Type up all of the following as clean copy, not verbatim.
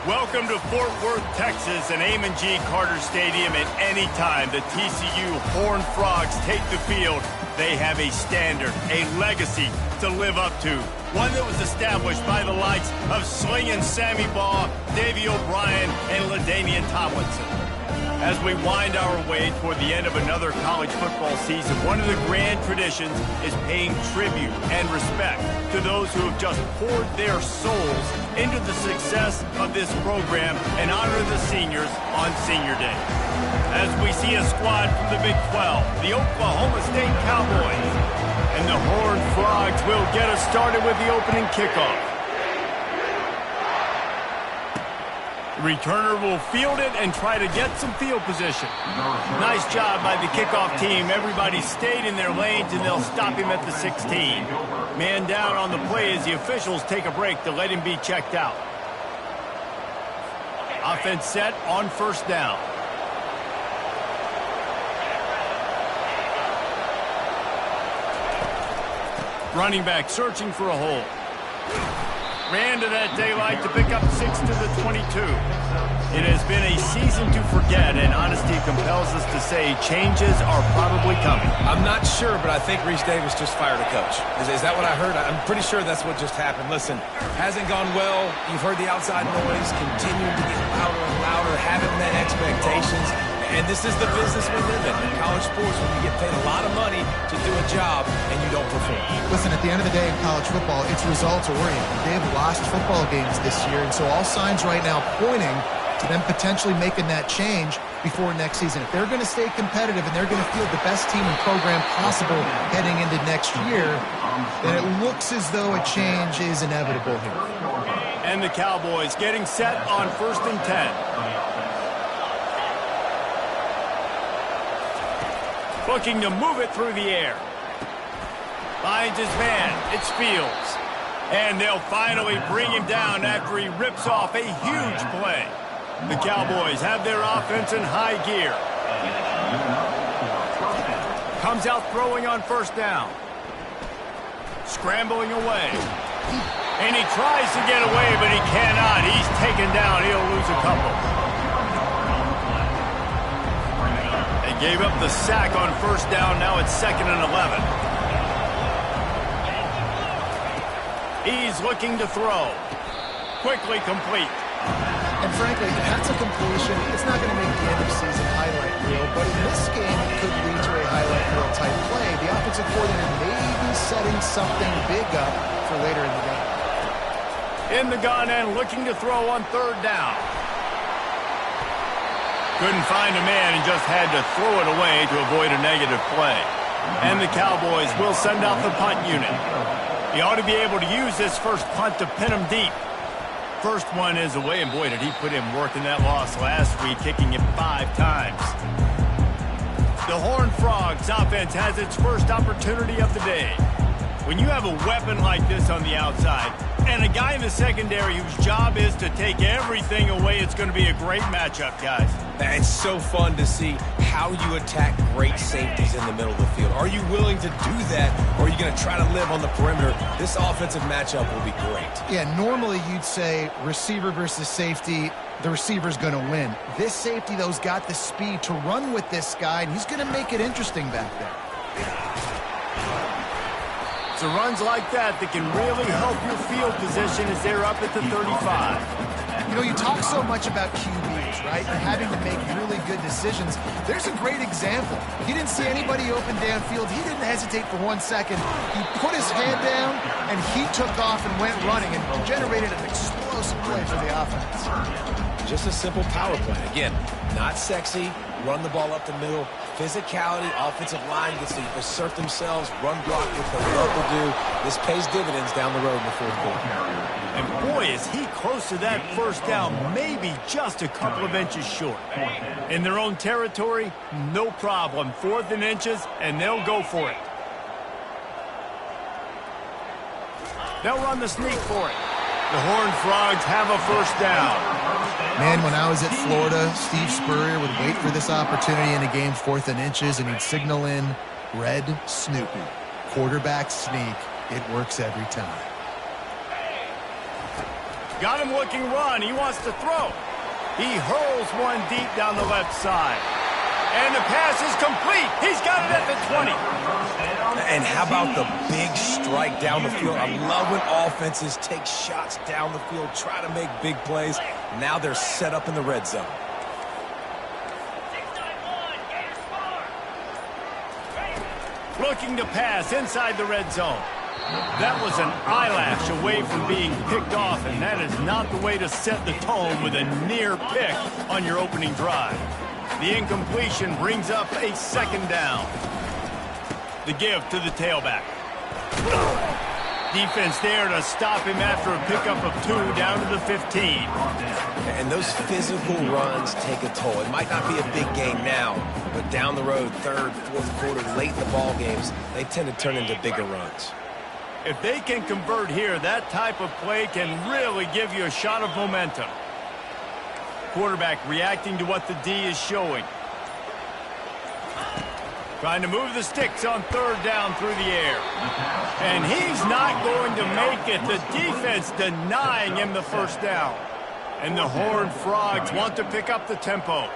Welcome to Fort Worth, Texas, and Amon G. Carter Stadium. At any time the TCU Horned Frogs take the field, they have a standard, a legacy to live up to. One that was established by the likes of Slingin' Sammy Baugh, Davey O'Brien, and LaDainian Tomlinson. As we wind our way toward the end of another college football season, one of the grand traditions is paying tribute and respect to those who have just poured their souls into the success of this program and honor the seniors on Senior Day. As we see a squad from the Big 12, the Oklahoma State Cowboys, and the Horned Frogs will get us started with the opening kickoff. The returner will field it and try to get some field position. Nice job by the kickoff team. Everybody stayed in their lanes, and they'll stop him at the 16. Man down on the play as the officials take a break to let him be checked out. Offense set on first down. Running back searching for a hole. Ran to that daylight to pick up 6 to the 22. It has been a season to forget, and honesty compels us to say changes are probably coming. I'm not sure, but I think Reese Davis just fired a coach. Is that what I heard? I'm pretty sure that's what just happened. Listen, hasn't gone well. You've heard the outside noise, continuing to get louder and louder, haven't met expectations. And this is the business we live in college sports, when you get paid a lot of money to do a job and you don't perform. Listen, at the end of the day in college football, it's results-oriented. They have lost football games this year, and so all signs right now pointing to them potentially making that change before next season. If they're going to stay competitive and they're going to field the best team and program possible heading into next year, then it looks as though a change is inevitable here. And the Cowboys getting set on 1st and 10. Looking to move it through the air. Finds his man. It's Fields. And they'll finally bring him down after he rips off a huge play. The Cowboys have their offense in high gear. Comes out throwing on first down. Scrambling away. And he tries to get away, but he cannot. He's taken down. He'll lose a couple. Gave up the sack on first down. Now it's 2nd and 11. He's looking to throw. Quickly complete. And frankly, that's a completion. It's not going to make the end of season highlight reel, but in this game, it could lead to a highlight reel type play. The offensive coordinator may be setting something big up for later in the game. In the gun and looking to throw on 3rd down. Couldn't find a man and just had to throw it away to avoid a negative play. And the Cowboys will send out the punt unit. He ought to be able to use this first punt to pin him deep. First one is away, and boy, did he put in work in that loss last week, kicking it 5 times. The Horned Frogs offense has its first opportunity of the day. When you have a weapon like this on the outside, and a guy in the secondary whose job is to take everything away, it's going to be a great matchup, guys. It's so fun to see how you attack great safeties in the middle of the field. Are you willing to do that, or are you going to try to live on the perimeter? This offensive matchup will be great. Yeah, normally you'd say receiver versus safety, the receiver's going to win. This safety, though, has got the speed to run with this guy, and he's going to make it interesting back there. So runs like that can really help your field position as they're up at the 35. You know, you talk so much about QBs, right? And having to make really good decisions. There's a great example. He didn't see anybody open downfield. He didn't hesitate for 1 second. He put his head down, and he took off and went running and generated an explosive play for the offense. Just a simple power play. Again, not sexy, run the ball up the middle. Physicality, offensive line gets to assert themselves, run block what they love to do. This pays dividends down the road in the 4th quarter. And boy, is he close to that first down, maybe just a couple of inches short. In their own territory, no problem. 4th and inches, and they'll go for it. They'll run the sneak for it. The Horned Frogs have a first down. Man, when I was at Florida, Steve Spurrier would wait for this opportunity in a game 4th and inches, and he'd signal in Red Snoopy. Quarterback sneak. It works every time. Got him looking run. He wants to throw. He hurls one deep down the left side. And the pass is complete. He's got it at the 20. And how about the big strike down the field? I love when offenses take shots down the field, try to make big plays. Now they're set up in the red zone. Looking to pass inside the red zone. That was an eyelash away from being picked off, and that is not the way to set the tone with a near pick on your opening drive. The incompletion brings up a second down. The give to the tailback. Defense there to stop him after a pickup of 2 down to the 15. And those physical runs take a toll. It might not be a big game now, but down the road, third, fourth quarter, late in the ball games, they tend to turn into bigger runs. If they can convert here, that type of play can really give you a shot of momentum. Quarterback reacting to what the D is showing. Trying to move the sticks on third down through the air. And he's not going to make it. The defense denying him the first down. And the Horned Frogs want to pick up the tempo.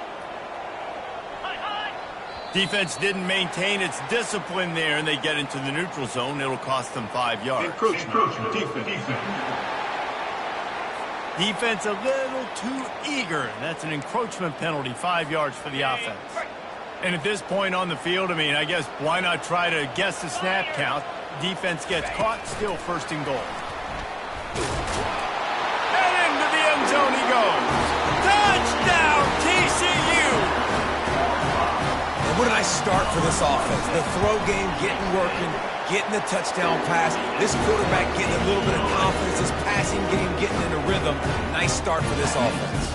Defense didn't maintain its discipline there, and they get into the neutral zone. It'll cost them 5 yards. Encroachment. Defense a little too eager. That's an encroachment penalty, 5 yards for the offense. And at this point on the field, I mean, I guess why not try to guess the snap count? Defense gets caught, still first and goal. And into the end zone he goes. Touchdown, TCU! And what a nice start for this offense. The throw game getting working, getting the touchdown pass. This quarterback getting a little bit of confidence. This passing game getting in a rhythm. Nice start for this offense.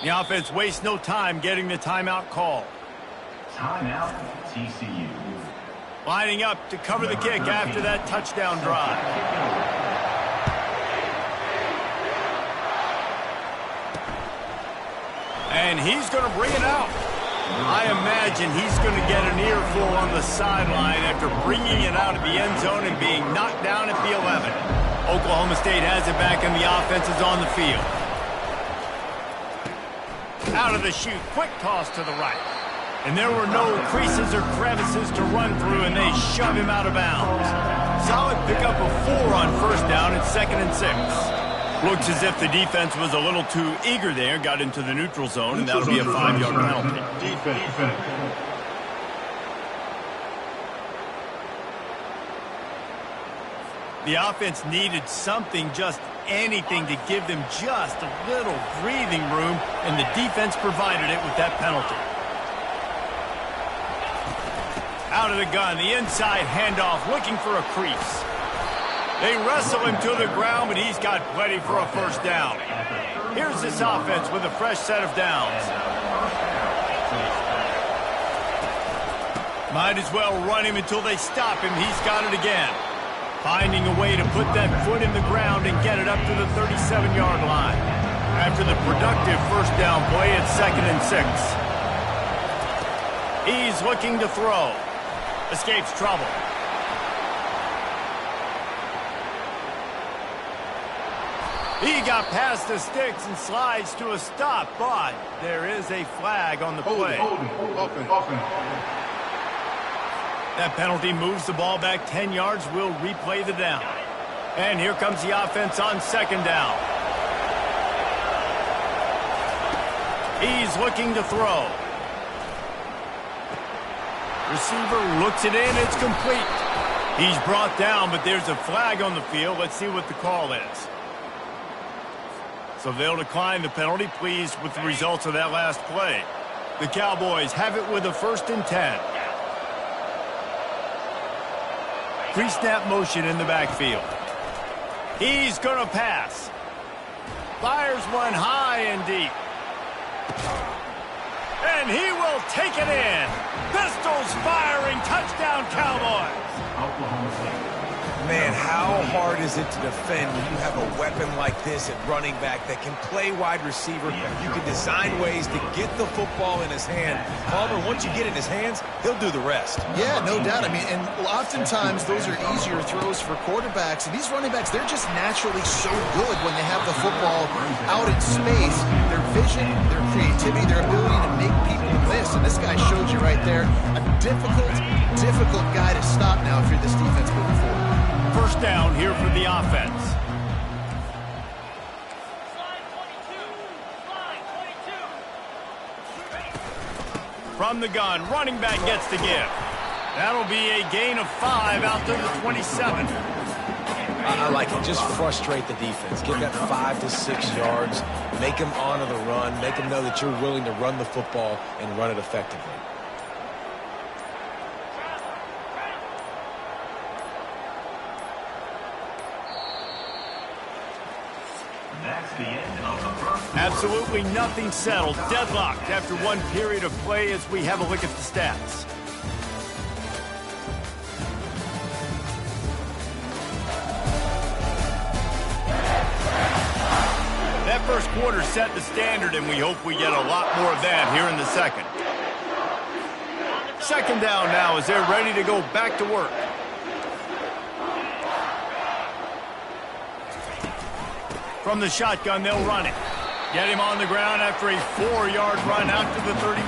The offense wastes no time getting the timeout call. Timeout, TCU. Lining up to cover the kick after that touchdown drive. And he's going to bring it out. I imagine he's going to get an earful on the sideline after bringing it out of the end zone and being knocked down at the 11. Oklahoma State has it back and the offense is on the field. Out of the chute, quick toss to the right. And there were no creases or crevices to run through, and they shove him out of bounds. Solid pickup of 4 on first down and 2nd and 6. Looks as if the defense was a little too eager there, got into the neutral zone, and that'll be a 5-yard penalty. Defense. The offense needed something, just anything, to give them just a little breathing room, and the defense provided it with that penalty. Out of the gun, the inside handoff, looking for a crease. They wrestle him to the ground, but he's got plenty for a first down. Here's this offense with a fresh set of downs. Might as well run him until they stop him. He's got it again. Finding a way to put that foot in the ground and get it up to the 37-yard line. After the productive first down play, it's 2nd and 6. He's looking to throw. Escapes trouble. He got past the sticks and slides to a stop, but there is a flag on the play. That penalty moves the ball back 10 yards. We'll replay the down. And here comes the offense on 2nd down. He's looking to throw. Receiver looks it in. It's complete. He's brought down, but there's a flag on the field. Let's see what the call is. So they'll decline the penalty, pleased with the results of that last play. The Cowboys have it with a 1st and 10. pre-snap motion in the backfield. He's going to pass. Fires one high and deep. And he will take it in. Pistols firing. Touchdown, Cowboys. Oklahoma State. Man, how hard is it to defend when you have a weapon like this at running back that can play wide receiver? You can design ways to get the football in his hand. Palmer, once you get it in his hands, he'll do the rest. Yeah, no doubt. I mean, and oftentimes those are easier throws for quarterbacks. And these running backs, they're just naturally so good when they have the football out in space. Their vision, their creativity, their ability to make people miss. And this guy showed you right there, a difficult guy to stop now if you're this defense moving forward. First down here for the offense. From the gun, running back gets the give. That'll be a gain of 5 out to the 27. I like it. Just frustrate the defense. Give that 5 to 6 yards. Make them honor the run. Make them know that you're willing to run the football and run it effectively. That's the end of the first. Absolutely nothing settled. Deadlocked after one period of play as we have a look at the stats. That first quarter set the standard, and we hope we get a lot more of that here in the second. Second down now as they're ready to go back to work. From the shotgun, they'll run it. Get him on the ground after a 4-yard run out to the 31.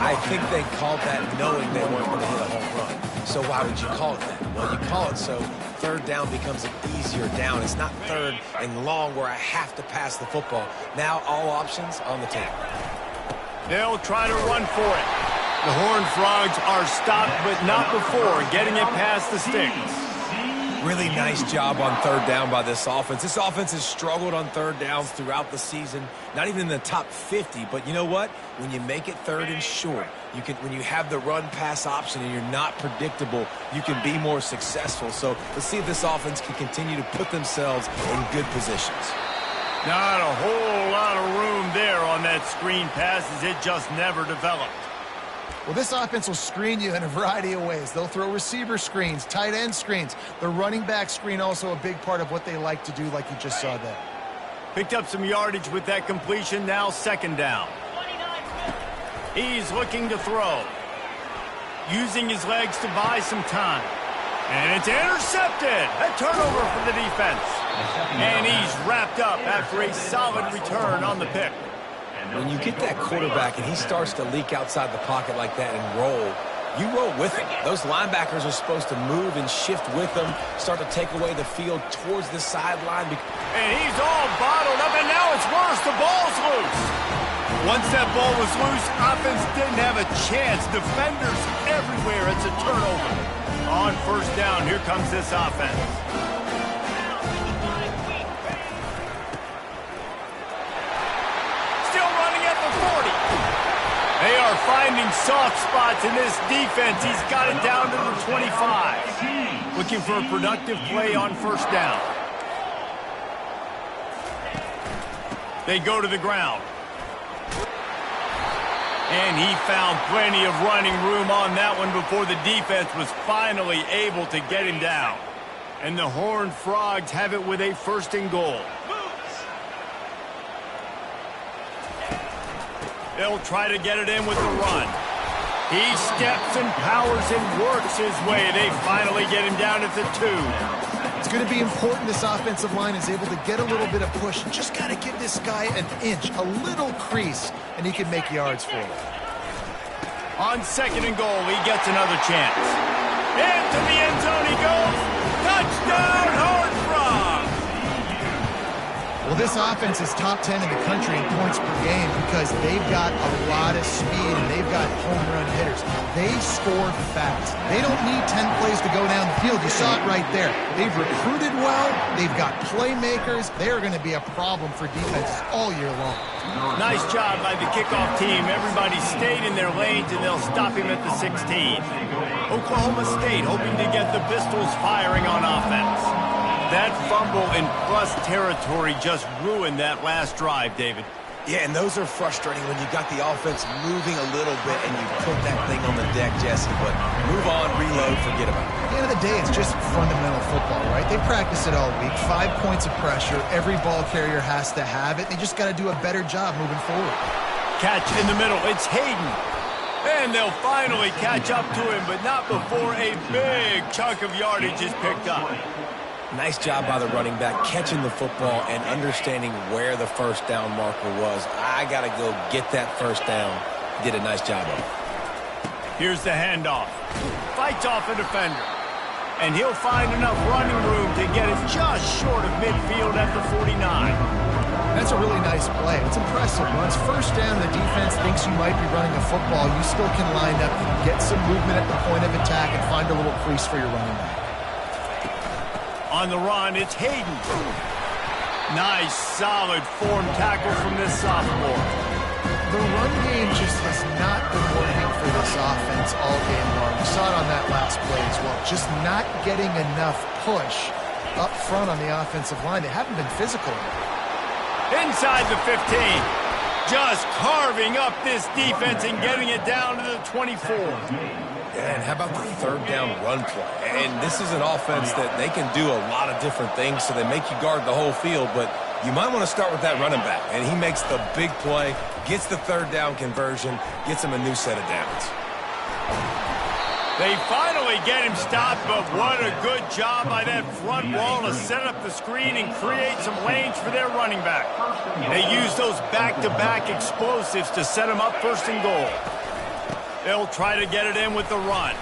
I think they called that knowing they weren't going to hit a home run. So why would you call it that? Well, you call it so third down becomes an easier down. It's not third and long where I have to pass the football. Now all options on the table. They'll try to run for it. The Horned Frogs are stopped, but not before getting it past the sticks. Really nice job on third down by this offense. This offense has struggled on third downs throughout the season, not even in the top 50. But you know what? When you make it third and short, when you have the run-pass option and you're not predictable, you can be more successful. So let's see if this offense can continue to put themselves in good positions. Not a whole lot of room there on that screen pass as it just never developed. Well, this offense will screen you in a variety of ways. They'll throw receiver screens, tight end screens. The running back screen also a big part of what they like to do, like you just saw there. Picked up some yardage with that completion. Now second down. He's looking to throw. Using his legs to buy some time. And it's intercepted. A turnover for the defense. And he's wrapped up after a solid return on the pick. When you get that quarterback and he starts to leak outside the pocket like that and roll, you roll with him. Those linebackers are supposed to move and shift with them, start to take away the field towards the sideline. And he's all bottled up, and now it's worse. The ball's loose. Once that ball was loose, offense didn't have a chance. Defenders everywhere. It's a turnover. On first down, here comes this offense. They are finding soft spots in this defense. He's got it down to the 25. Looking for a productive play on first down. They go to the ground. And he found plenty of running room on that one before the defense was finally able to get him down. And the Horned Frogs have it with a first and goal. They'll try to get it in with the run. He steps and powers and works his way. They finally get him down at the 2. It's going to be important this offensive line is able to get a little bit of push. Just got to give this guy an inch, a little crease, and he can make yards for it. On second and goal, he gets another chance. Into the end zone he goes. Touchdown, Horned Frogs! Well, this offense is top 10 in the country in points per game because they've got a lot of speed and they've got home run hitters. They score fast. They don't need 10 plays to go down the field. You saw it right there. They've recruited well. They've got playmakers. They're going to be a problem for defenses all year long. Nice job by the kickoff team. Everybody stayed in their lanes, and they'll stop him at the 16. Oklahoma State hoping to get the Pistols firing on offense. That fumble in plus territory just ruined that last drive, David. Yeah, and those are frustrating when you got the offense moving a little bit and you put that thing on the deck, Jesse. But move on, reload, forget about it. At the end of the day, it's just fundamental football, right? They practice it all week. 5 points of pressure. Every ball carrier has to have it. They just got to do a better job moving forward. Catch in the middle. It's Hayden. And they'll finally catch up to him, but not before a big chunk of yardage is picked up. Nice job by the running back, catching the football and understanding where the first down marker was. I got to go get that first down. Did a nice job of it. Here's the handoff. Fights off a defender. And he'll find enough running room to get it just short of midfield at the 49. That's a really nice play. It's impressive. When it's first down, the defense thinks you might be running a football. You still can line up, get some movement at the point of attack, and find a little crease for your running back. On the run, it's Hayden. Nice, solid form tackle from this sophomore. The run game just has not been working for this offense all game long. We saw it on that last play as well. Just not getting enough push up front on the offensive line. They haven't been physical. Inside the 15. Just carving up this defense and getting it down to the 24. And how about the third down run play? And this is an offense that they can do a lot of different things, so they make you guard the whole field, but you might want to start with that running back. And he makes the big play, gets the third down conversion, gets him a new set of downs. They finally get him stopped, but what a good job by that front wall to set up the screen and create some lanes for their running back. They use those back-to-back explosives to set him up first and goal. They'll try to get it in with the run.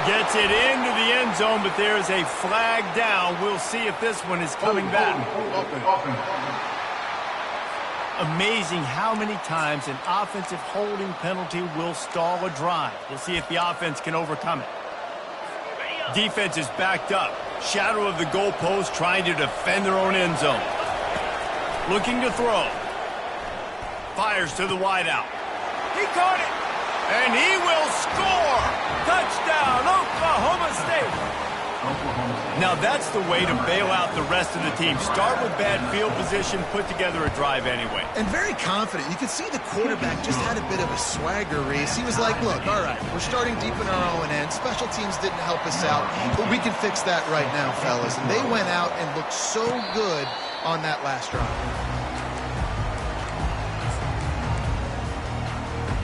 Gets it into the end zone, but there's a flag down. We'll see if this one is coming back. Amazing how many times an offensive holding penalty will stall a drive. We'll see if the offense can overcome it. Defense is backed up. Shadow of the goalpost trying to defend their own end zone. Looking to throw. Fires to the wideout. He caught it, and he will score! Touchdown, Oklahoma State! Now that's the way to bail out the rest of the team. Start with bad field position, put together a drive anyway. And very confident. You could see the quarterback just had a bit of a swagger race. He was like, look, all right, we're starting deep in our own end. Special teams didn't help us out, but we can fix that right now, fellas. And they went out and looked so good on that last drive.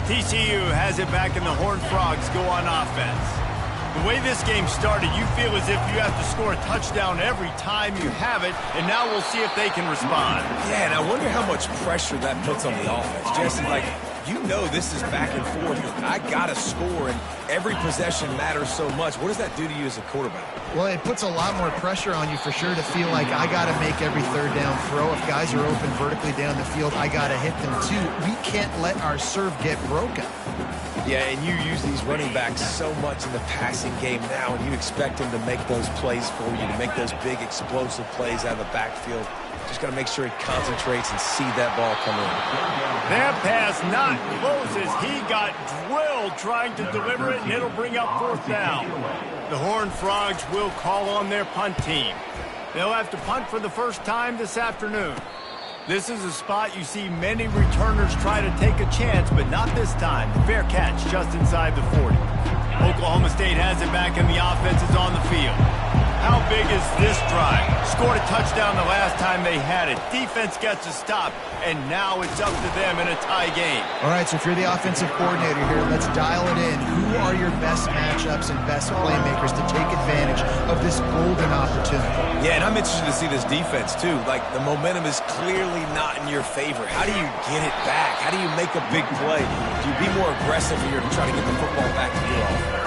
TCU has it back, and the Horned Frogs go on offense. The way this game started, you feel as if you have to score a touchdown every time you have it, and now we'll see if they can respond. Yeah, and I wonder how much pressure that puts on the offense. Jesse, like, you know this is back and forth. I got to score, and every possession matters so much. What does that do to you as a quarterback? Well, it puts a lot more pressure on you for sure to feel like I got to make every third down throw. If guys are open vertically down the field, I got to hit them too. We can't let our serve get broken. Yeah, and you use these running backs so much in the passing game now, and you expect them to make those plays for you, to make those big explosive plays out of the backfield. Just got to make sure he concentrates and see that ball come in. That pass not close as he got drilled trying to deliver it, and it'll bring up fourth down. The Horned Frogs will call on their punt team. They'll have to punt for the first time this afternoon. This is a spot you see many returners try to take a chance, but not this time. The fair catch just inside the 40. Oklahoma State has it back, and the offense is on the field. How big is this drive? Scored a touchdown the last time they had it. Defense gets a stop, and now it's up to them in a tie game. All right, so if you're the offensive coordinator here, let's dial it in. Who are your best matchups and best playmakers to take advantage of this golden opportunity? Yeah, and I'm interested to see this defense, too. Like, the momentum is clearly not in your favor. How do you get it back? How do you make a big play? Do you be more aggressive here to try to get the football back to your offense?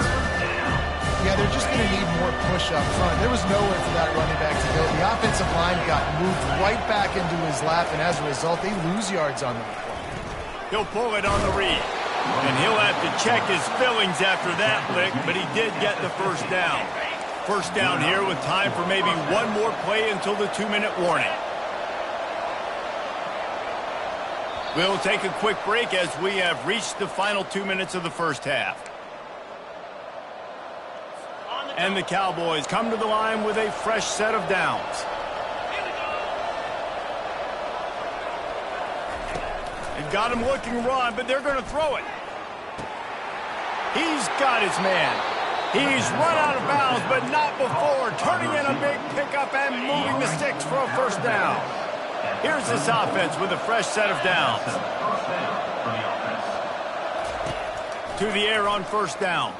Yeah, they're just going to need more push up front. There was nowhere for that running back to go. The offensive line got moved right back into his lap, and as a result, they lose yards on that play. He'll pull it on the read. And he'll have to check his fillings after that lick, but he did get the first down. First down here with time for maybe one more play until the 2-minute warning. We'll take a quick break as we have reached the final 2 minutes of the first half. And the Cowboys come to the line with a fresh set of downs. They've got him looking run, but they're going to throw it. He's got his man. He's run out of bounds, but not before turning in a big pickup and moving the sticks for a first down. Here's this offense with a fresh set of downs. To the air on first down.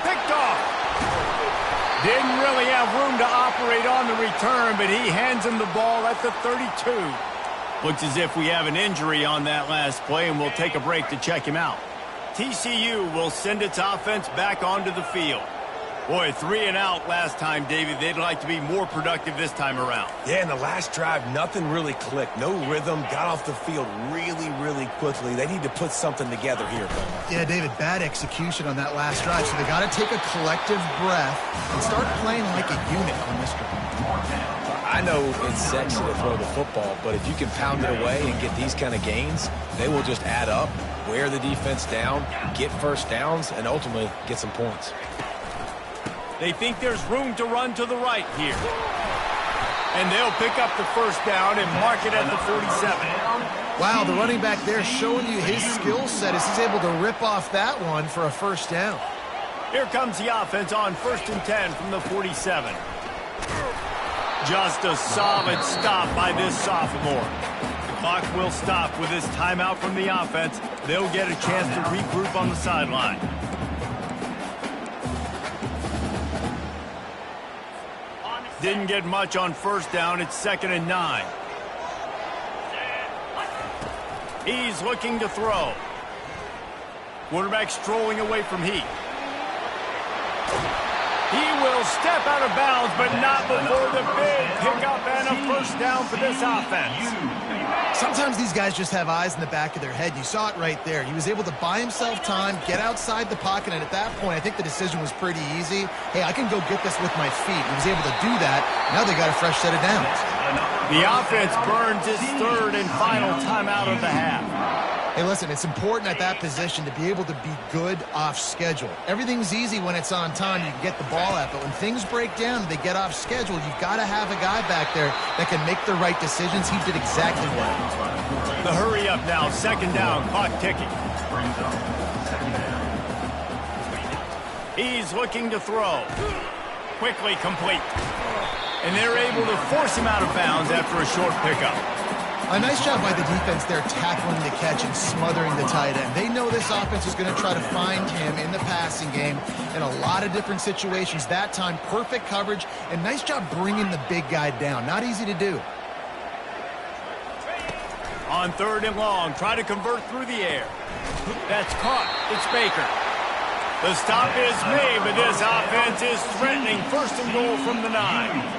Picked off. Didn't really have room to operate on the return, but he hands him the ball at the 32. Looks as if we have an injury on that last play, and we'll take a break to check him out. TCU will send its offense back onto the field. Boy, 3 and out last time, David. They'd like to be more productive this time around. Yeah, in the last drive, nothing really clicked. No rhythm, got off the field really, really quickly. They need to put something together here. Yeah, David, bad execution on that last drive, so they got to take a collective breath and start playing like a unit on this drive. I know it's sexy to throw the football, but if you can pound it away and get these kind of gains, they will just add up, wear the defense down, get first downs, and ultimately get some points. They think there's room to run to the right here. And they'll pick up the first down and mark it at the 47. Wow, the running back there showing you his skill set as he's able to rip off that one for a first down. Here comes the offense on 1st and 10 from the 47. Just a solid stop by this sophomore. The clock will stop with this timeout from the offense. They'll get a chance to regroup on the sideline. Didn't get much on first down. It's 2nd and 9. He's looking to throw. Quarterback strolling away from Heat. He will step out of bounds, but not before the big pickup and a first down for this offense. Sometimes these guys just have eyes in the back of their head. You saw it right there. He was able to buy himself time, get outside the pocket, and at that point, I think the decision was pretty easy. Hey, I can go get this with my feet. He was able to do that. Now they got a fresh set of downs. The offense burns its 3rd and final timeout of the half. Hey, listen, it's important at that position to be able to be good off schedule. Everything's easy when it's on time. You can get the ball out, but when things break down and they get off schedule, you've got to have a guy back there that can make the right decisions. He did exactly that. The hurry up now, 2nd down, clock ticking. He's looking to throw. Quickly complete. And they're able to force him out of bounds after a short pickup. A nice job by the defense there tackling the catch and smothering the tight end. They know this offense is going to try to find him in the passing game in a lot of different situations. That time, perfect coverage, and nice job bringing the big guy down. Not easy to do. On 3rd and long, try to convert through the air. That's caught. It's Baker. The stop is made, but this offense is threatening 1st and goal from the 9.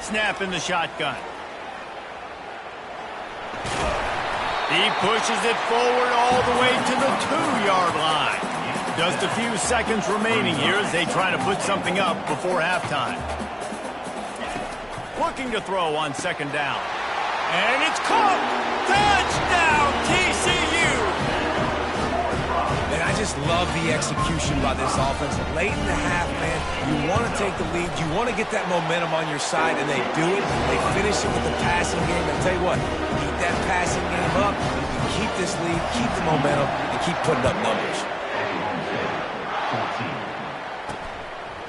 Snap in the shotgun. He pushes it forward all the way to the 2-yard line. Just a few seconds remaining here as they try to put something up before halftime. Looking to throw on 2nd down. And it's caught! Touchdown, TCU! And I just love the execution by this offense. Late in the half, man, you want to take the lead. You want to get that momentum on your side, and they do it. They finish it with the passing game. And I'll tell you what, keep that passing game up. You can keep this lead, keep the momentum, and keep putting up numbers.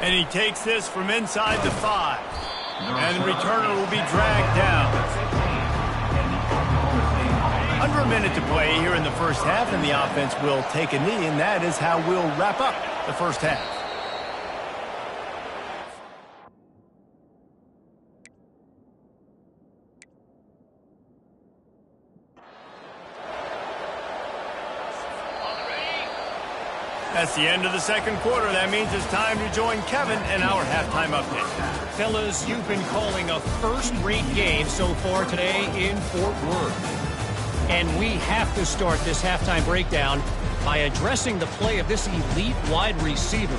And he takes this from inside the 5. And the returner will be dragged down. Under a minute to play here in the first half, and the offense will take a knee, and that is how we'll wrap up the first half. That's the end of the second quarter. That means it's time to join Kevin in our halftime update. Fellas, you've been calling a first-rate game so far today in Fort Worth. And we have to start this halftime breakdown by addressing the play of this elite wide receiver.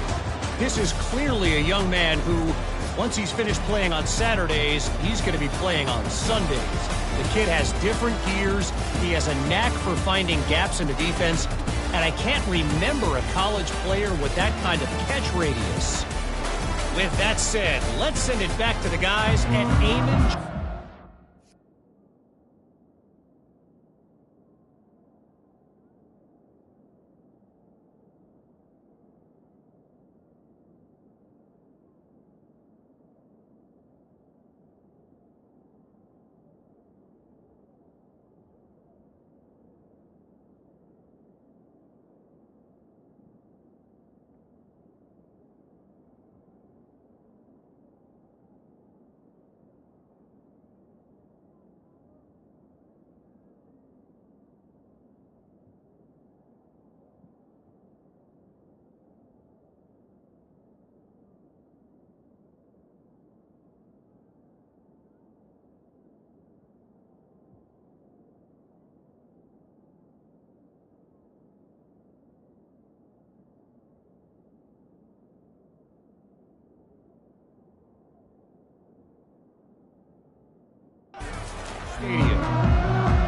This is clearly a young man who, once he's finished playing on Saturdays, he's going to be playing on Sundays. The kid has different gears. He has a knack for finding gaps in the defense. And I can't remember a college player with that kind of catch radius. With that said, let's send it back to the guys at Eamon.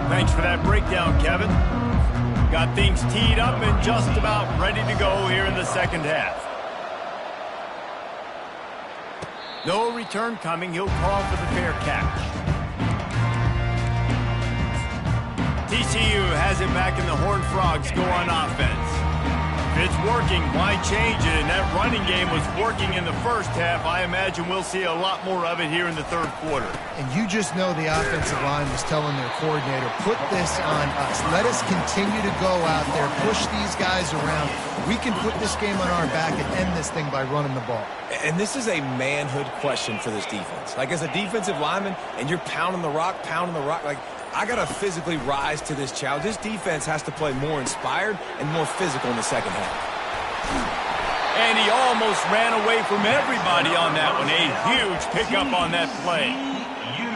Thanks for that breakdown, Kevin. Got things teed up and just about ready to go here in the second half. No return coming. He'll call for the fair catch. TCU has it back in the Horned Frogs go on offense. If it's working, why change it? And that running game was working in the first half. I imagine we'll see a lot more of it here in the third quarter. And you just know the offensive line was telling their coordinator, put this on us. Let us continue to go out there, push these guys around. We can put this game on our back and end this thing by running the ball. And this is a manhood question for this defense. Like, as a defensive lineman, and you're pounding the rock, like, I got to physically rise to this challenge. This defense has to play more inspired and more physical in the second half. And he almost ran away from everybody on that one. A huge pickup on that play.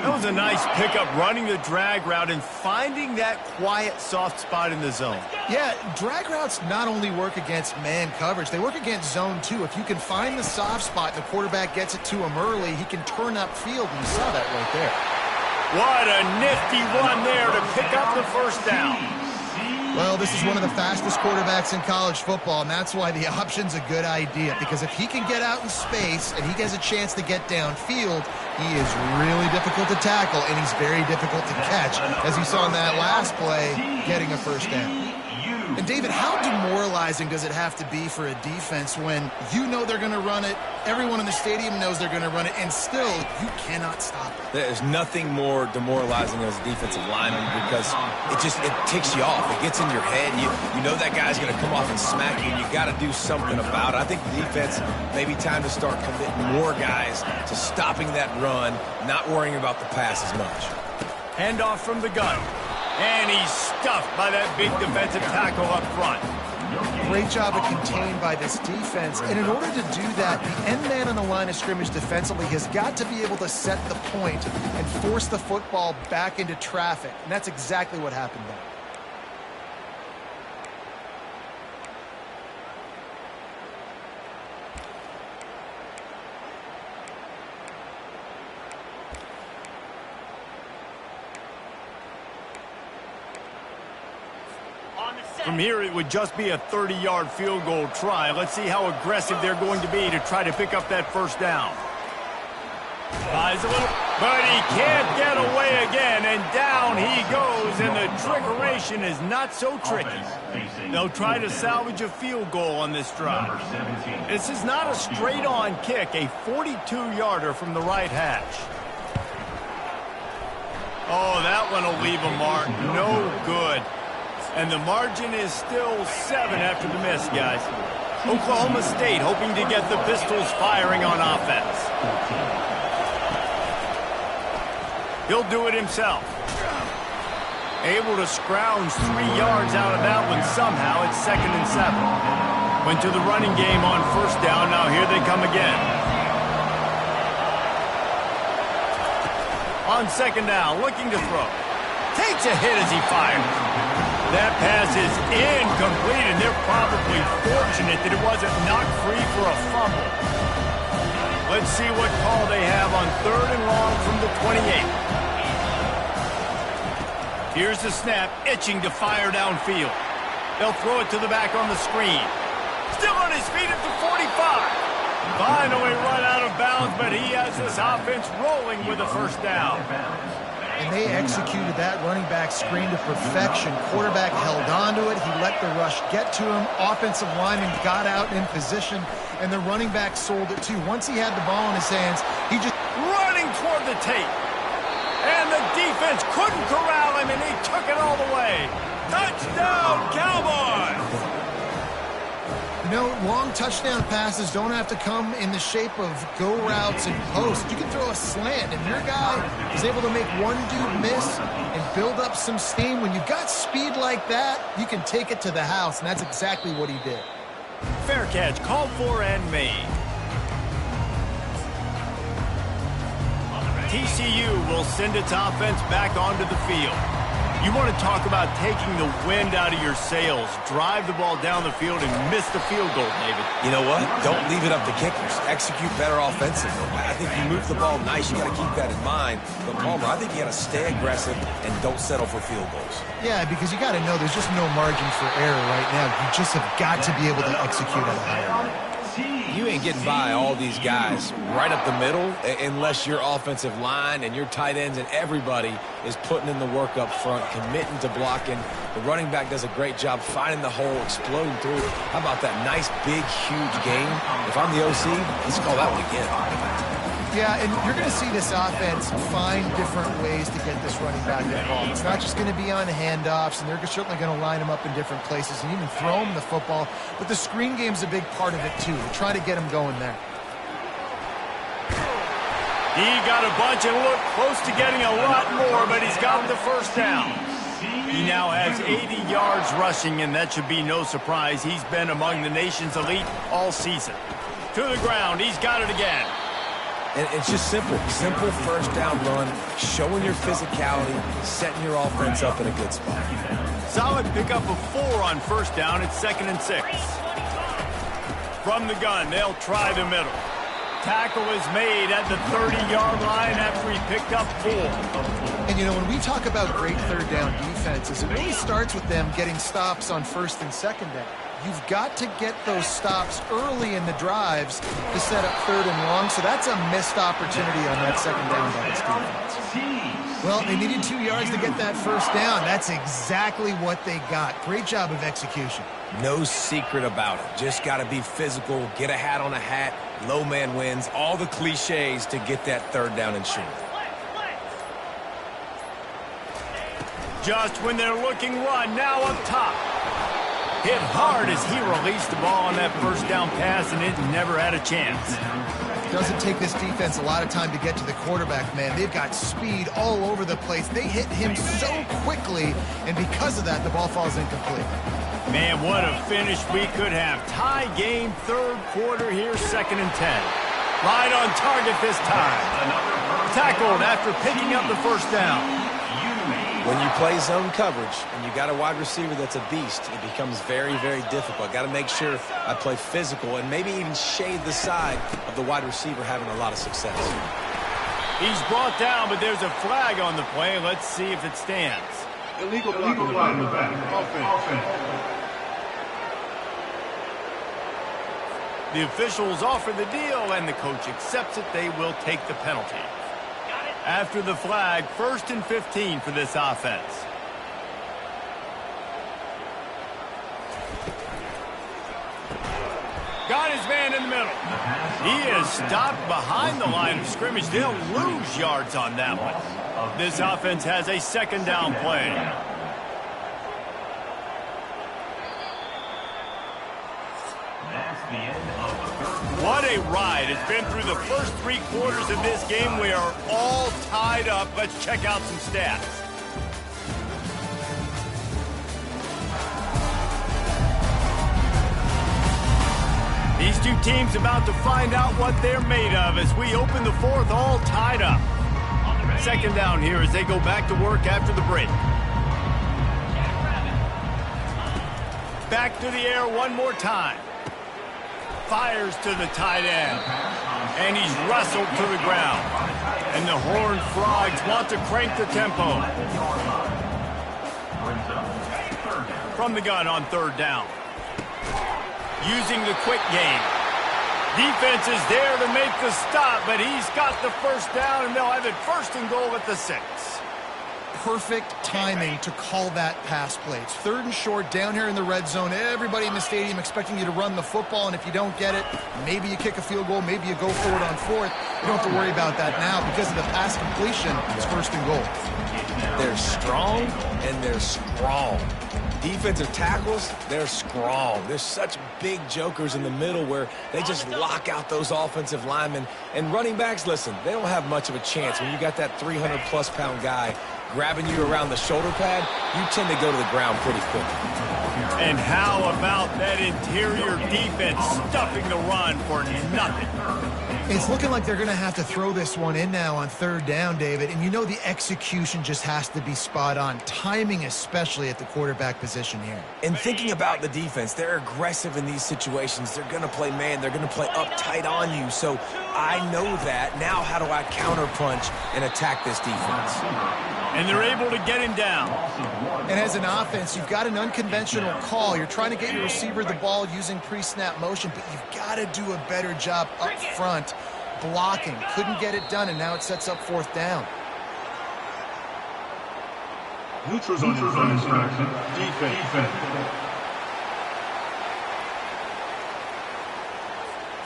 That was a nice pickup, running the drag route and finding that quiet, soft spot in the zone. Yeah, drag routes not only work against man coverage, they work against zone too. If you can find the soft spot and the quarterback gets it to him early, he can turn upfield, and you saw that right there. What a nifty run there to pick up the first down. Well, this is one of the fastest quarterbacks in college football, and that's why the option's a good idea. Because if he can get out in space and he has a chance to get downfield, he is really difficult to tackle, and he's very difficult to catch, as you saw in that last play, getting a first down. And, David, how demoralizing does it have to be for a defense when you know they're going to run it, everyone in the stadium knows they're going to run it, and still you cannot stop it? There's nothing more demoralizing as a defensive lineman because it ticks you off. It gets in your head. You know that guy's going to come off and smack you, and you got to do something about it. I think the defense, maybe time to start committing more guys to stopping that run, not worrying about the pass as much. Handoff from the gun. And he's stuffed by that big defensive tackle up front. Great job of contained by this defense. And in order to do that, the end man on the line of scrimmage defensively has got to be able to set the point and force the football back into traffic. And that's exactly what happened there. From here, it would just be a 30-yard field goal try. Let's see how aggressive they're going to be to try to pick up that first down. Tries a little, but he can't get away again, and down he goes, and the trickeration is not so tricky. They'll try to salvage a field goal on this drive. This is not a straight-on kick, a 42-yarder from the right hash. Oh, that one will leave a mark. No good. And the margin is still 7 after the miss, guys. Oklahoma State hoping to get the Pistols firing on offense. He'll do it himself. Able to scrounge 3 yards out of that one somehow. It's 2nd and 7. Went to the running game on first down. Now here they come again. On second down, looking to throw. Takes a hit as he fires. That pass is incomplete, and they're probably fortunate that it wasn't knocked free for a fumble. Let's see what call they have on third and long from the 28. Here's the snap, itching to fire downfield. They'll throw it to the back on the screen. Still on his feet at the 45. Finally run out of bounds, but he has this offense rolling with a first down. And they executed that running back screen to perfection. Quarterback held on to it. He let the rush get to him. Offensive lineman got out in position, and the running back sold it too. Once he had the ball in his hands, he just running toward the tape. And the defense couldn't corral him, and he took it all the way. Touchdown, Cowboys! You know, long touchdown passes don't have to come in the shape of go routes and posts. You can throw a slant, and your guy is able to make one dude miss and build up some steam. When you've got speed like that, you can take it to the house, and that's exactly what he did. Fair catch, called for and made. TCU will send its offense back onto the field. You want to talk about taking the wind out of your sails. Drive the ball down the field and miss the field goal, David. You know what? Don't leave it up to kickers. Execute better offensively. I think you move the ball nice. You got to keep that in mind. But, Palmer, I think you got to stay aggressive and don't settle for field goals. Yeah, because you got to know there's just no margin for error right now. You just have got to be able to execute at a higher level. You ain't getting by all these guys right up the middle unless your offensive line and your tight ends and everybody is putting in the work up front, committing to blocking. The running back does a great job finding the hole, exploding through. How about that nice, big, huge game? If I'm the OC, let's call that one again. Yeah, and you're going to see this offense find different ways to get this running back involved. It's not just going to be on handoffs, and they're certainly going to line him up in different places and even throw him the football. But the screen game's a big part of it, too. To try to get him going there. He got a bunch and looked close to getting a lot more, but he's got the first down. He now has 80 yards rushing, and that should be no surprise. He's been among the nation's elite all season. To the ground, he's got it again. And it's just simple. Simple first down run, showing your physicality, setting your offense up in a good spot. Solid pickup of 4 on first down. It's 2nd and 6. From the gun, they'll try the middle. Tackle is made at the 30-yard line after he picked up 4. And, you know, when we talk about great third down defenses, it really starts with them getting stops on first and second down. You've got to get those stops early in the drives to set up third and long, so that's a missed opportunity on that second down by this defense. Well, they needed 2 yards to get that first down. That's exactly what they got. Great job of execution. No secret about it. Just got to be physical, get a hat on a hat, low man wins, all the cliches to get that third down and short. Just when they're looking run, now up top. Hit hard as he released the ball on that first down pass, and it never had a chance. It doesn't take this defense a lot of time to get to the quarterback, man. They've got speed all over the place. They hit him so quickly, and because of that, the ball falls incomplete. Man, what a finish we could have. Tie game, third quarter here, 2nd and 10. Right on target this time. Tackled after picking up the first down. When you play zone coverage and you got a wide receiver that's a beast, it becomes very, very difficult. Got to make sure I play physical and maybe even shade the side of the wide receiver having a lot of success. He's brought down, but there's a flag on the play. Let's see if it stands. Illegal block in the back. Offense. The officials offer the deal, and the coach accepts it. They will take the penalty. After the flag, 1st and 15 for this offense. Got his man in the middle. He is stopped behind the line of scrimmage. They'll lose yards on that one. This offense has a 2nd down play. That's the end of the third. What a ride. It's been through the first 3 quarters of this game. We are all tied up. Let's check out some stats. two teams about to find out what they're made of as we open the fourth all tied up. Second down here as they go back to work after the break. Back to the air one more time. Fires to the tight end. And he's wrestled to the ground. And the Horned Frogs want to crank the tempo. From the gun on third down. Using the quick game. Defense is there to make the stop, but he's got the first down, and they'll have it first and goal at the 6. Perfect timing to call that pass play. It's third and short down here in the red zone. Everybody in the stadium expecting you to run the football, and if you don't get it, maybe you kick a field goal, maybe you go for it on fourth. You don't have to worry about that now because of the pass completion. It's first and goal. They're strong and they're strong. Defensive tackles, they're strong. There's such big jokers in the middle where they just lock out those offensive linemen. And running backs, listen, they don't have much of a chance. When you got that 300-plus pound guy grabbing you around the shoulder pad, you tend to go to the ground pretty quickly. And how about that interior defense stuffing the run for nothing? It's looking like they're going to have to throw this one in now on third down, David. And you know the execution just has to be spot on. Timing especially at the quarterback position here. And thinking about the defense, they're aggressive in these situations. They're going to play man. They're going to play up tight on you. So I know that. Now how do I counterpunch and attack this defense? And they're able to get him down. And as an offense, you've got an unconventional call. You're trying to get your receiver the ball using pre-snap motion, but you've got to do a better job up front blocking. Couldn't get it done, and now it sets up fourth down. Neutrals on your defense.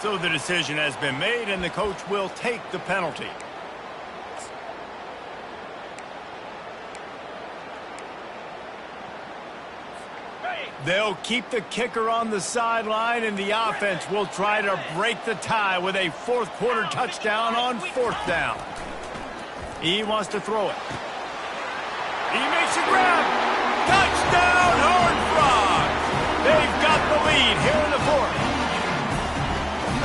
So the decision has been made, and the coach will take the penalty. They'll keep the kicker on the sideline, and the offense will try to break the tie with a fourth-quarter touchdown on fourth down. He wants to throw it. He makes a grab. Touchdown, Horned Frogs! They've got the lead here in the fourth.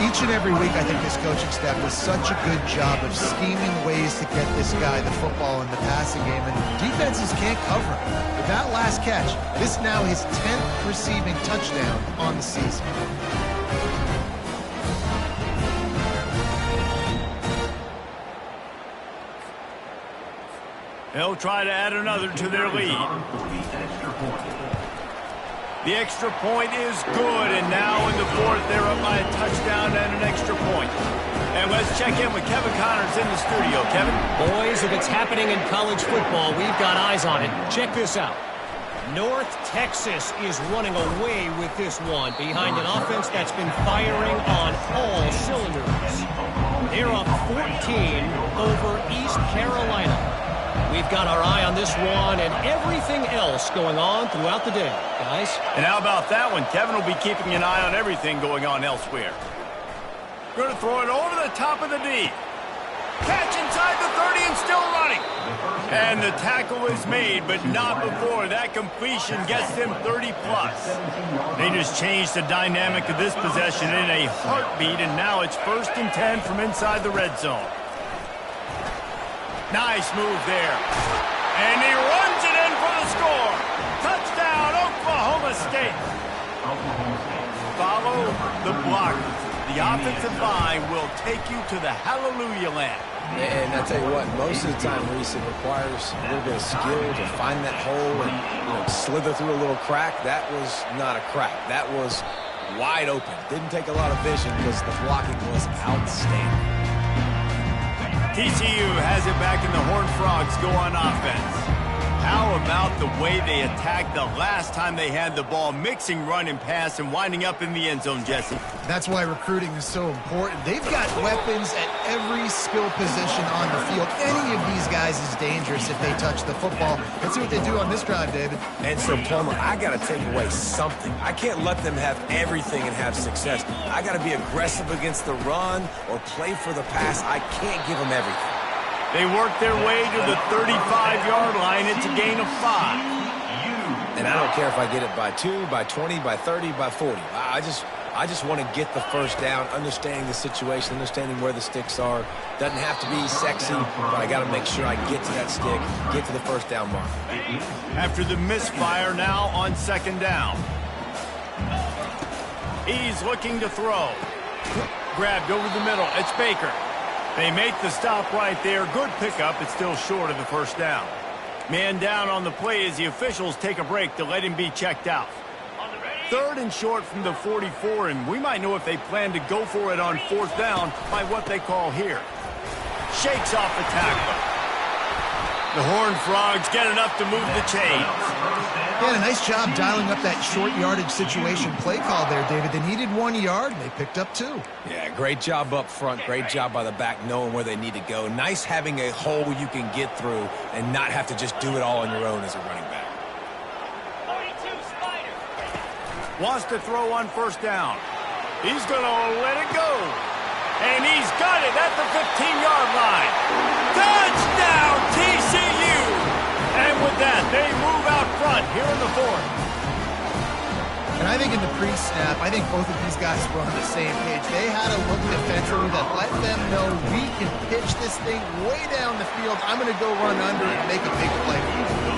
Each and every week, I think this coaching staff does such a good job of scheming ways to get this guy the football in the passing game, and defenses can't cover him. With that last catch, this now his 10th receiving touchdown on the season. They'll try to add another to their lead. The extra point is good, and now in the fourth, they're up by a touchdown and an extra point. And let's check in with Kevin Connors in the studio. Kevin? Boys, if it's happening in college football, we've got eyes on it. Check this out. North Texas is running away with this one behind an offense that's been firing on all cylinders. They're up 14 over East Carolina. We've got our eye on this one and everything else going on throughout the day, guys. And how about that one? Kevin will be keeping an eye on everything going on elsewhere. Going to throw it over the top of the D. Catch inside the 30 and still running. And the tackle is made, but not before that completion gets them 30-plus. They just changed the dynamic of this possession in a heartbeat, and now it's 1st and 10 from inside the red zone. Nice move there. And he runs it in for the score. Touchdown, Oklahoma State. Follow the blockers. The offensive line will take you to the hallelujah land. And I tell you what, most of the time, Reese, it requires a little bit of skill to find that hole and slither through a little crack. That was not a crack. That was wide open. Didn't take a lot of vision because the blocking was outstanding. TCU has it back, and the Horned Frogs go on offense. How about the way they attacked the last time they had the ball, mixing run and pass and winding up in the end zone, Jesse? That's why recruiting is so important. They've got weapons at every skill position on the field. Any of these guys is dangerous if they touch the football. Let's see what they do on this drive, David. And so, Plummer, I got to take away something. I can't let them have everything and have success. I got to be aggressive against the run or play for the pass. I can't give them everything. They work their way to the 35-yard line. It's a gain of 5. And I don't care if I get it by 2, by 20, by 30, by 40. I just I just want to get the first down, understanding the situation, understanding where the sticks are. Doesn't have to be sexy, but I got to make sure I get to that stick, get to the first down mark. After the misfire, now on second down. He's looking to throw. Grabbed over the middle. It's Baker. They make the stop right there. Good pickup. It's still short of the first down. Man down on the play as the officials take a break to let him be checked out. Third and short from the 44, and we might know if they plan to go for it on fourth down by what they call here. Shakes off the tackle. The Horned Frogs get enough to move the chains. Yeah, a nice job dialing up that short yardage situation play call there, David. They needed 1 yard, and they picked up 2. Yeah, great job up front. Great job by the back knowing where they need to go. Nice having a hole you can get through and not have to just do it all on your own as a running back. Wants to throw on first down. He's going to let it go. And he's got it at the 15-yard line. Touchdown, TCU! And with that, they move out front here in the fourth. And I think in the pre-snap, I think both of these guys were on the same page. They had a look defensively that let them know we can pitch this thing way down the field. I'm going to go run under it and make a big play.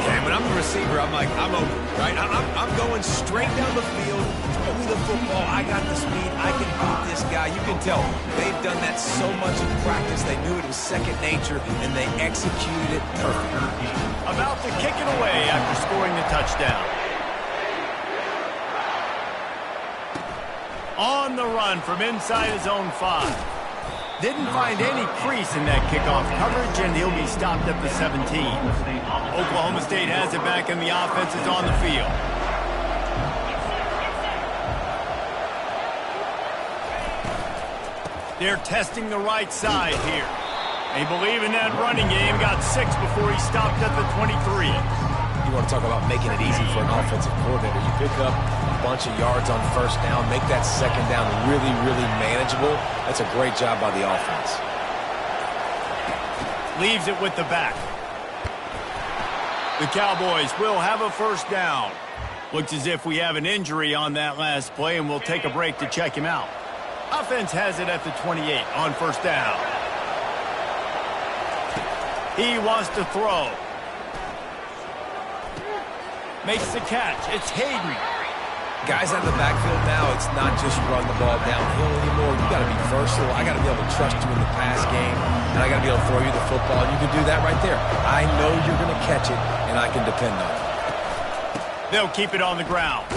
Yeah, when I'm the receiver, I'm like, I'm open, right? I'm going straight down the field. Throw me the football. I got the speed. I can beat this guy. You can tell they've done that so much in practice. They knew it was second nature, and they executed it perfectly. About to kick it away after scoring the touchdown. On the run from inside his own 5. Didn't find any crease in that kickoff coverage, and he'll be stopped at the 17. Oklahoma State has it back, and the offense is on the field. They're testing the right side here. They believe in that running game. Got 6 before he stopped at the 23. You want to talk about making it easy for an offensive coordinator. You pick up a bunch of yards on first down, make that second down really, really manageable. That's a great job by the offense. Leaves it with the back. The Cowboys will have a first down. Looks as if we have an injury on that last play, and we'll take a break to check him out. Offense has it at the 28 on first down. He wants to throw. Makes the catch. It's Hayden. Guys out of the backfield now, it's not just run the ball downhill anymore. You got to be versatile. I got to be able to trust you in the pass game, and I got to be able to throw you the football, and you can do that right there. I know you're going to catch it, and I can depend on it. They'll keep it on the ground.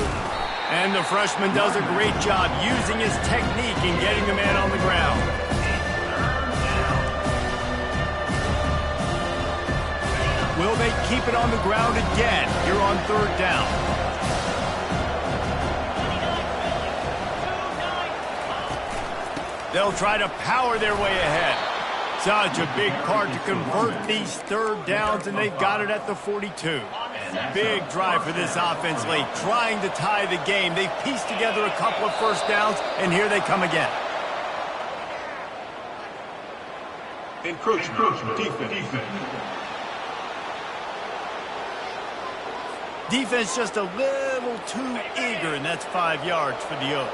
And the freshman does a great job using his technique in getting the man on the ground. Will they keep it on the ground again here on third down? They'll try to power their way ahead. Such a big part to convert these third downs, and they've got it at the 42. Big drive for this offense late, trying to tie the game. They've pieced together a couple of first downs, and here they come again. Encroachment. Defense. Defense just a little too eager, and that's 5 yards for the Oak.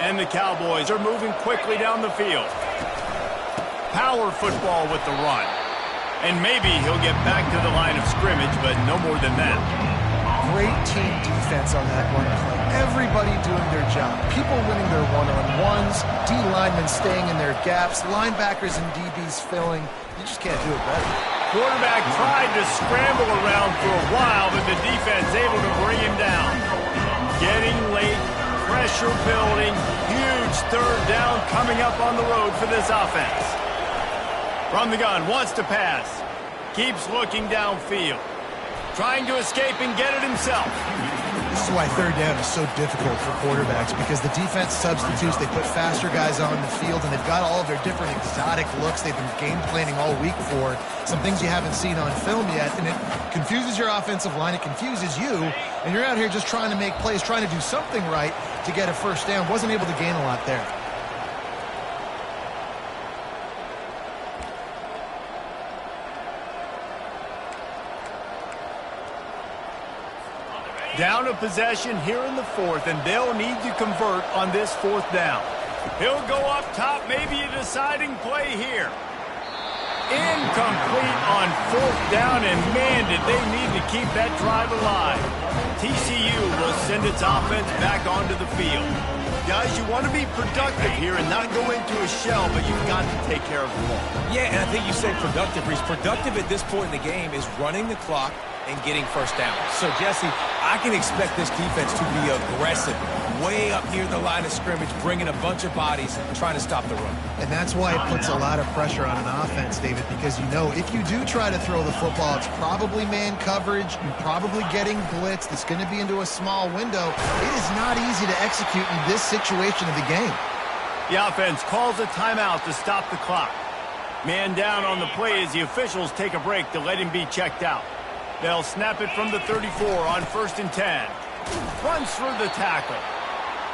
And the Cowboys are moving quickly down the field. Power football with the run. And maybe he'll get back to the line of scrimmage, but no more than that. Great team defense on that run play. Everybody doing their job. People winning their one-on-ones, D linemen staying in their gaps, linebackers and DBs filling. You just can't do it better. Quarterback tried to scramble around for a while, but the defense able to bring him down. Getting late, pressure building, huge third down coming up on the road for this offense. From the gun, wants to pass. Keeps looking downfield. Trying to escape and get it himself. This is why third down is so difficult for quarterbacks, because the defense substitutes. They put faster guys on the field, and they've got all of their different exotic looks they've been game planning all week for. Some things you haven't seen on film yet, and it confuses your offensive line. It confuses you, and you're out here just trying to make plays, trying to do something right to get a first down. Wasn't able to gain a lot there. Down a possession here in the fourth, and they'll need to convert on this fourth down. He'll go up top, maybe a deciding play here. Incomplete on fourth down, and man, did they need to keep that drive alive. TCU will send its offense back onto the field. Guys, you want to be productive here and not go into a shell, but you've got to take care of the ball. Yeah, and I think you said productive, Reese. Productive at this point in the game is running the clock and getting first down. So, Jesse, I can expect this defense to be aggressive, way up near the line of scrimmage, bringing a bunch of bodies, trying to stop the run. And that's why it puts a lot of pressure on an offense, David, because you know if you do try to throw the football, it's probably man coverage, you're probably getting blitzed, it's going to be into a small window. It is not easy to execute in this situation of the game. The offense calls a timeout to stop the clock. Man down on the play as the officials take a break to let him be checked out. They'll snap it from the 34 on 1st and 10. Runs through the tackle.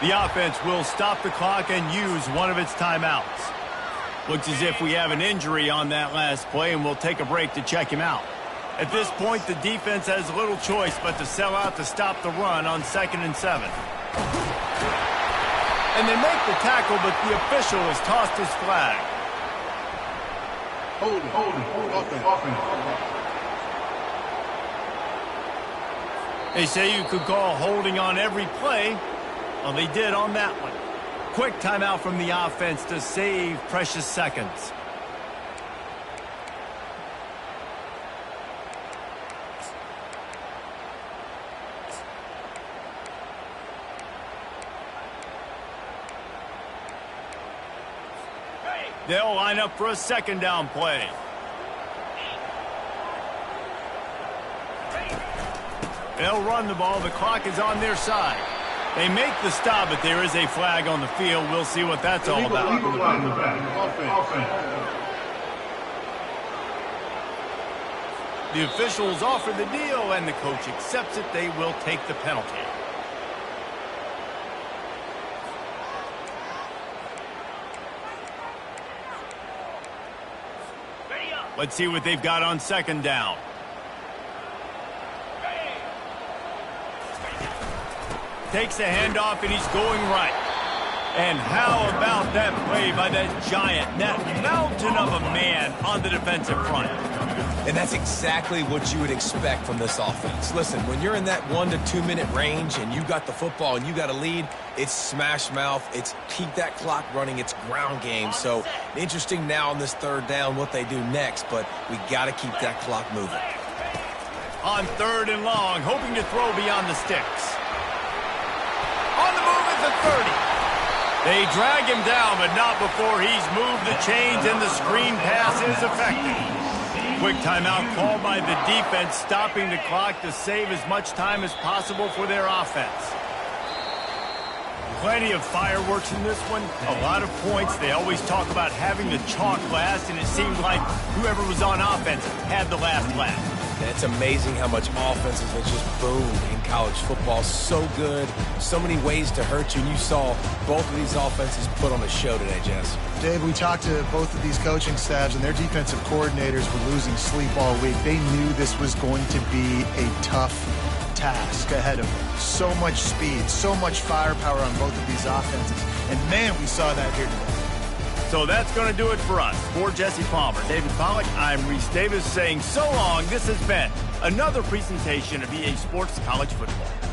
The offense will stop the clock and use one of its timeouts. Looks as if we have an injury on that last play, and we'll take a break to check him out. At this point, the defense has little choice but to sell out to stop the run on 2nd and 7. And they make the tackle, but the official has tossed his flag. Hold it. Offense. They say you could call holding on every play. Well, they did on that one. Quick timeout from the offense to save precious seconds. They'll line up for a 2nd down play. They'll run the ball. The clock is on their side. They make the stop, but there is a flag on the field. We'll see what that's all about. The officials offer the deal, and the coach accepts it. They will take the penalty. Let's see what they've got on 2nd down. Takes the handoff, and he's going right. And how about that play by that giant, that mountain of a man on the defensive front? And that's exactly what you would expect from this offense. Listen, when you're in that 1 to 2 minute range and you got the football and you got a lead, it's smash mouth, it's keep that clock running, it's ground game. So interesting now on this 3rd down what they do next, but we got to keep that clock moving. On 3rd and long, hoping to throw beyond the sticks. On the move at the 30. They drag him down, but not before he's moved the chains and the screen pass is effective. Quick timeout called by the defense, stopping the clock to save as much time as possible for their offense. Plenty of fireworks in this one, a lot of points. They always talk about having the chalk last, and it seemed like whoever was on offense had the last laugh. And it's amazing how much offenses have just boomed in college football. So good, so many ways to hurt you. And you saw both of these offenses put on a show today, Jess. Dave, we talked to both of these coaching staffs, and their defensive coordinators were losing sleep all week. They knew this was going to be a tough task ahead of them. So much speed, so much firepower on both of these offenses. And, man, we saw that here today. So that's going to do it for us. For Jesse Palmer, David Pollack, I'm Reese Davis saying so long. This has been another presentation of EA Sports College Football.